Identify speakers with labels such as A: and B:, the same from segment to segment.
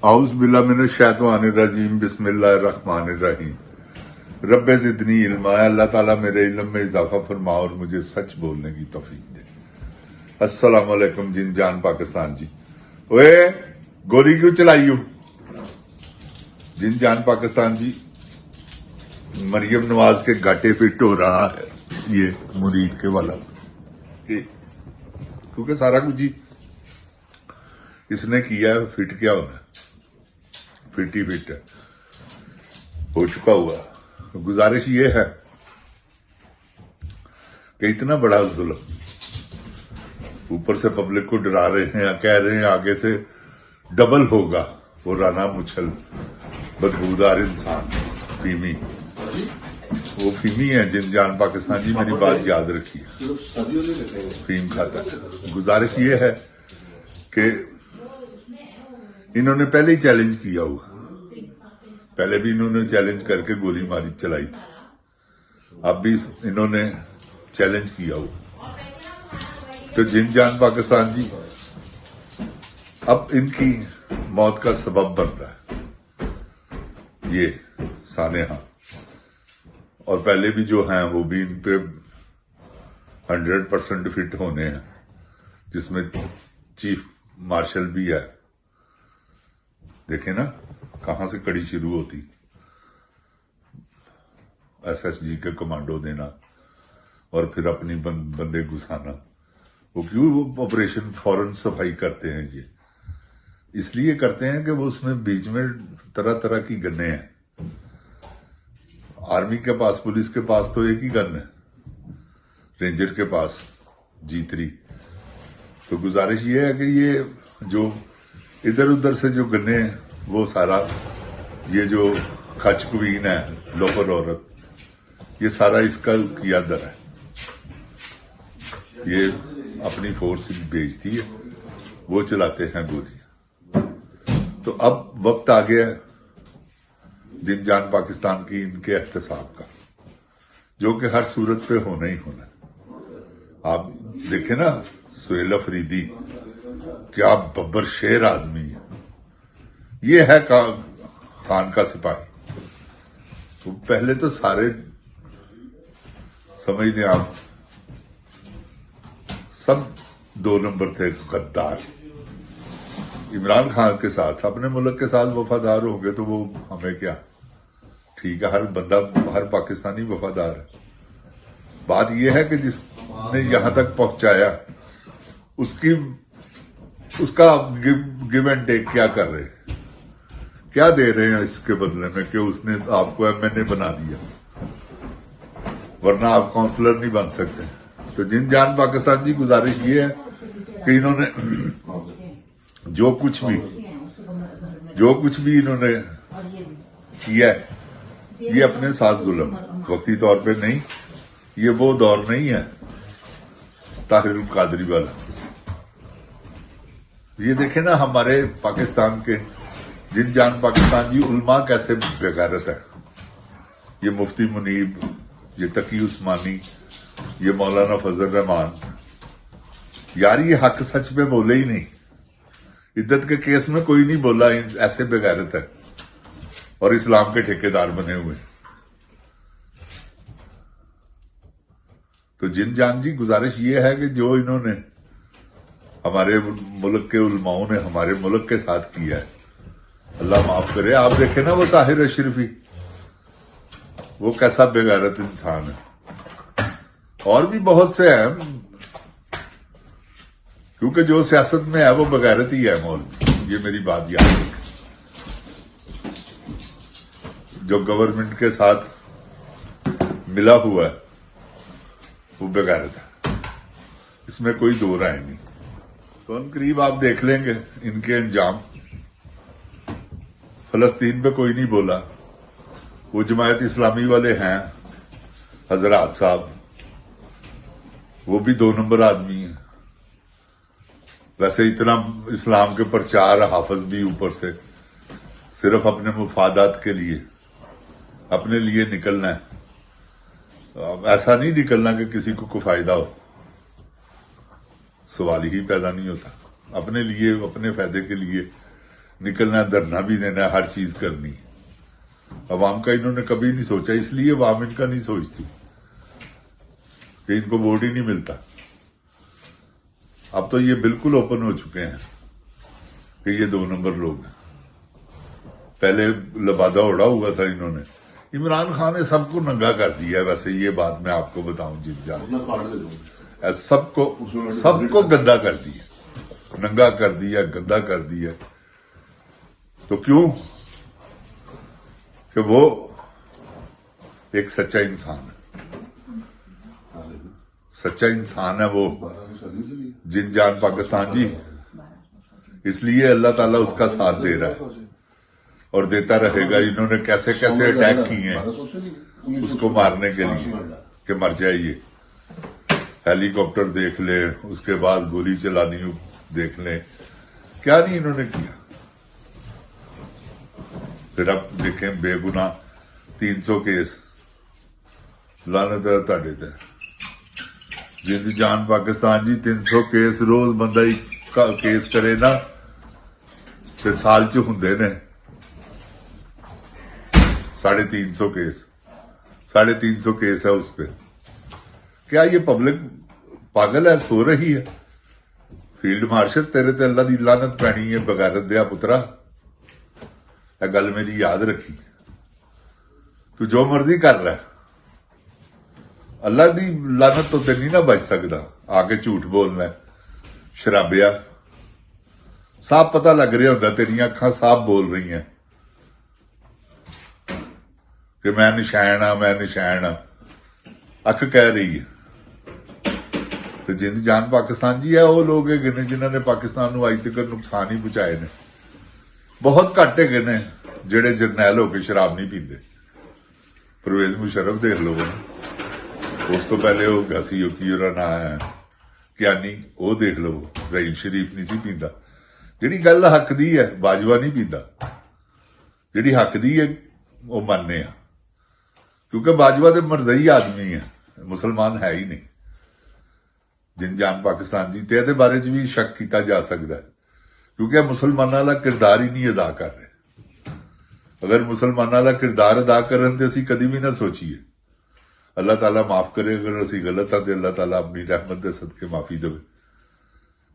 A: आउज़ बिल्लाहि मिनश शैतानिर रजीम बिस्मिल्लाहिर्रहमानिर्रहीम। रब्बे ज़िदनी इल्मा। अल्लाह ताला मेरे इल्म में इजाफा फरमा और मुझे सच बोलने की तौफीक दे। अस्सलाम वालेकुम जिन जान पाकिस्तान जी। ओए गोली क्यों चलाई हो? जिन जान पाकिस्तान जी, मरियम नवाज के घाटे फिट हो रहा है ये मुरीद के वाला केस, क्योंकि सारा कुछ ही इसने किया है। फिट क्या होना है, फिट ही फिट है, हो चुका हुआ। गुजारिश ये है कि इतना बड़ा जुल्म, ऊपर से पब्लिक को डरा रहे हैं, कह रहे हैं आगे से डबल होगा। वो राना मुछल बदबूदार इंसान फीमी, वो फीमी है। जिन जान पाकिस्तान जी मेरी बात याद रखिए, फीम खाता है। गुजारिश ये है कि इन्होंने पहले ही चैलेंज किया हुआ, पहले भी इन्होंने चैलेंज करके गोली मारी चलाई थी, अब भी इन्होंने चैलेंज किया हुआ। तो जिन जान पाकिस्तान जी अब इनकी मौत का सबब बन रहा है ये सानेहा, और पहले भी जो हैं वो भी इन पे 100% फिट होने हैं, जिसमें चीफ मार्शल भी है। देखें ना कहां से कड़ी शुरू होती, एसएसजी के कमांडो देना और फिर अपनी बंदे घुसाना। वो क्यों ऑपरेशन फौरन सफाई करते हैं? ये इसलिए करते हैं कि वो उसमें बीच में तरह तरह की गन्ने हैं। आर्मी के पास, पुलिस के पास तो एक ही गन है, रेंजर के पास G3। तो गुजारिश ये है कि ये जो इधर उधर से जो गन्ने, वो सारा ये जो खच क्वीन है, लोफर औरत, ये सारा इसका किया दर है। ये अपनी फोर्स भेजती है, वो चलाते हैं गोलियां। तो अब वक्त आ गया है जिन जान पाकिस्तान की इनके एहतसाब का, जो कि हर सूरत पे होना ही होना है। आप देखें ना, सुहेल अफरीदी क्या बब्बर शेर आदमी है। ये है खान का सिपाही। तो पहले तो सारे समझ लें आप, सब 2 नंबर थे गद्दार। इमरान खान के साथ, अपने मुल्क के साथ वफादार हो गए तो वो हमें क्या, ठीक है, हर बंदा, हर पाकिस्तानी वफादार है। बात यह है कि जिसने यहां तक पहुंचाया उसका गिव एंड टेक क्या कर रहे हैं, क्या दे रहे हैं इसके बदले में कि उसने आपको MNA बना दिया, वरना आप काउंसलर नहीं बन सकते। तो जिन जान पाकिस्तान जी, गुजारिश ये है कि इन्होंने जो कुछ भी इन्होंने किया है, ये अपने साथ जुल्म, वक्ती तौर पे नहीं। ये वो दौर नहीं है ताहिरुल कादरी वाला। ये देखे ना हमारे पाकिस्तान के जिन जान पाकिस्तान जी, उल्मा कैसे बेगैरत है। ये मुफ्ती मुनीब, ये तकी उस्मानी, ये मौलाना फजल रहमान, यार ये हक सच में बोले ही नहीं। इद्दत के केस में कोई नहीं बोला, ऐसे बेगैरत है, और इस्लाम के ठेकेदार बने हुए। तो जिन जान जी, गुजारिश ये है कि जो इन्होंने हमारे मुल्क के उलमाओं ने हमारे मुल्क के साथ किया है, अल्लाह माफ करे। आप देखें ना वो ताहिर अशरफी, वो कैसा बेगैरत इंसान है। और भी बहुत से हैं, क्योंकि जो सियासत में है वो बेगैरत ही है मौलवी। ये मेरी बात याद है। जो गवर्नमेंट के साथ मिला हुआ है वो बेगैरत है, इसमें कोई दो राय नहीं। तो करीब आप देख लेंगे इनके अंजाम। फलस्तीन पे कोई नहीं बोला, वो जमायत इस्लामी वाले हैं, हजरात साहब, वो भी 2 नंबर आदमी है। वैसे इतना इस्लाम के प्रचार, हाफिज भी ऊपर से सिर्फ अपने मुफादात के लिए, अपने लिए निकलना है। ऐसा नहीं निकलना कि किसी को फायदा हो, सवाल ही पैदा नहीं होता। अपने लिए, अपने फायदे के लिए निकलना, धरना भी देना, हर चीज करनी। अवाम का इन्होंने कभी नहीं सोचा, इसलिए अवाम इनका नहीं सोचती कि इनको वोट ही नहीं मिलता। अब तो ये बिल्कुल ओपन हो चुके हैं कि ये 2 नंबर लोग हैं। पहले लबादा उड़ा हुआ था इन्होंने। इमरान खान ने सबको नंगा कर दिया। वैसे ये बात मैं आपको बताऊं जिन जान, सबको गंदा कर दिया, नंगा कर दिया, गंदा कर दिया। तो क्यों? कि वो एक सच्चा इंसान है, सच्चा इंसान है वो जिन जान पाकिस्तान जी। इसलिए अल्लाह ताला उसका साथ दे रहा है और देता रहेगा। इन्होंने कैसे कैसे अटैक किए हैं उसको मारने के लिए कि मर जाए ये। हेलीकॉप्टर देख ले, उसके बाद गोली चलानी देख ले, क्या नहीं इन्होंने किया। फिर अब देखें बेगुनाह 300 केस लानत है तुहाडे ते। जिंद जान पाकिस्तान जी 300 केस रोज बंदा ही केस करे ना ते साल च हुंदे ने 350 केस, 350 केस है उस पे। क्या ये पब्लिक पागल है, सो रही है? फील्ड मार्शल तेरे ते अल्लाह दी लानत पैनी है बगैरत दिया पुत्रा। यह गल मेरी याद रखी। तू जो मर्जी कर रहा है, अल्लाह दी लानत तो ते नहीं ना बच सकदा। आके झूठ बोलना है, शराबिया। साफ पता लग रहा होंदा, तेरियां अखां साफ बोल रही हैं कि मैं निशान हाँ, मैं निशान हाँ। अख कह रही है। तो जिंद जान पाकिस्तान जी है वो लोग है जिन्होंने पाकिस्तान को अज तक नुकसान ही पहुंचाए ने। बहुत घट है ने जेड़े जरनैल होकर शराब नहीं पींदे। परवेज मुशर्रफ देख लो, उस तो पहले वो घसी की ना है क्यानी, वो देख लो। रहीम शरीफ नहीं सी पींदा। जिहड़ी गल हक दी है, बाजवा नहीं पींदा। जिहड़ी हक दी है वो मानने आ, क्योंकि बाजवा तो मरजई आदमी है, मुसलमान है ही नहीं। जिन जान पाकिस्तान जी ते बारे च भी शक किया जा सकता है, क्योंकि मुसलमानों का किरदार ही नहीं अदा कर रहे। अगर मुसलमानों का किरदार अदा करन ते असीं कदी भी ना सोचीए। अल्लाह ताला माफ करे अगर असीं गलत हाँ, तो अल्लाह ताला अपनी रहमत दे सदके माफी देवे।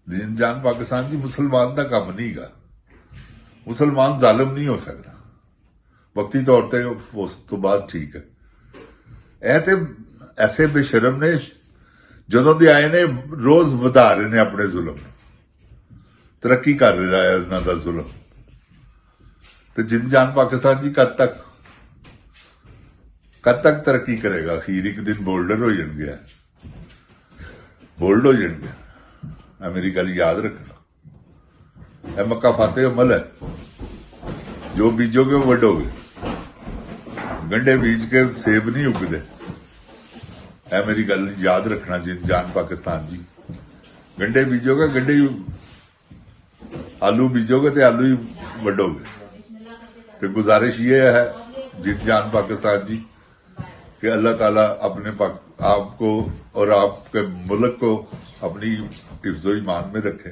A: जिन जान पाकिस्तान जी मुसलमान का काम नहीं गा। मुसलमान जालिम नहीं हो सकता। वक्ती तौर पर उस तो बाद ठीक है। ਇਹ ਤੇ ऐसे बेशरम ने ਜਦੋਂ ਦੇ ਆਏ ਨੇ ਰੋਜ਼ ਵਧਾ ਰਹੇ ਨੇ ਆਪਣੇ ਜ਼ੁਲਮ, ਤਰੱਕੀ ਕਰ ਰਿਹਾ ਹੈ ਇਹਨਾਂ ਦਾ ਜ਼ੁਲਮ। ਤੇ ਜਿੰਦ ਜਾਨ ਪਾਕਿस्तान जी कद तक तरक्की करेगा? अखीर एक दिन बोल्डर हो जाएंगे, बोल्ड हो जाएंगे। मेरी गल याद रखना। यह मक्का फाते अमल है, जो बीजोगे वो वडोगे। गंढे बीज के सेब नहीं उगते। है मेरी गल याद रखना जिन जान पाकिस्तान जी। गंढे बीजोगे, गंढे आलू बीजोगे तो आलू ही वडोगे। तो गुजारिश ये है जिन जान पाकिस्तान जी कि अल्लाह ताला अपने आपको और आपके मुल्क को अपनी हिफ्ज़ो ईमान में रखे।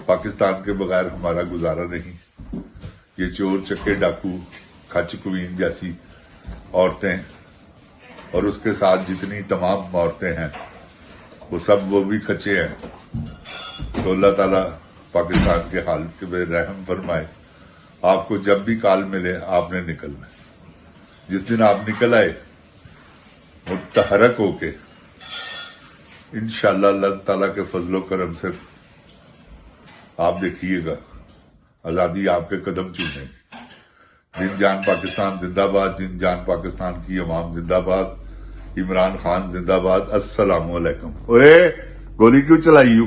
A: पाकिस्तान के बगैर हमारा गुजारा नहीं। ये चोर चक्के डाकू खच कुवीन जैसी औरतें और उसके साथ जितनी तमाम औरतें हैं वो भी खचे हैं। तो अल्लाह ताला पाकिस्तान के हाल पे रहम फरमाए। आपको जब भी काल मिले आपने निकलना है। जिस दिन आप निकल आए मुतहरक होके, इंशाअल्लाह अल्लाह ताला के फजलो करम से आप देखिएगा आजादी आपके कदम चूमेगी। जिन जान पाकिस्तान जिंदाबाद। जिन जान पाकिस्तान की अवाम जिंदाबाद। इमरान खान जिंदाबाद। अस्सलाम वालेकुम। ओए गोली क्यों चलाई?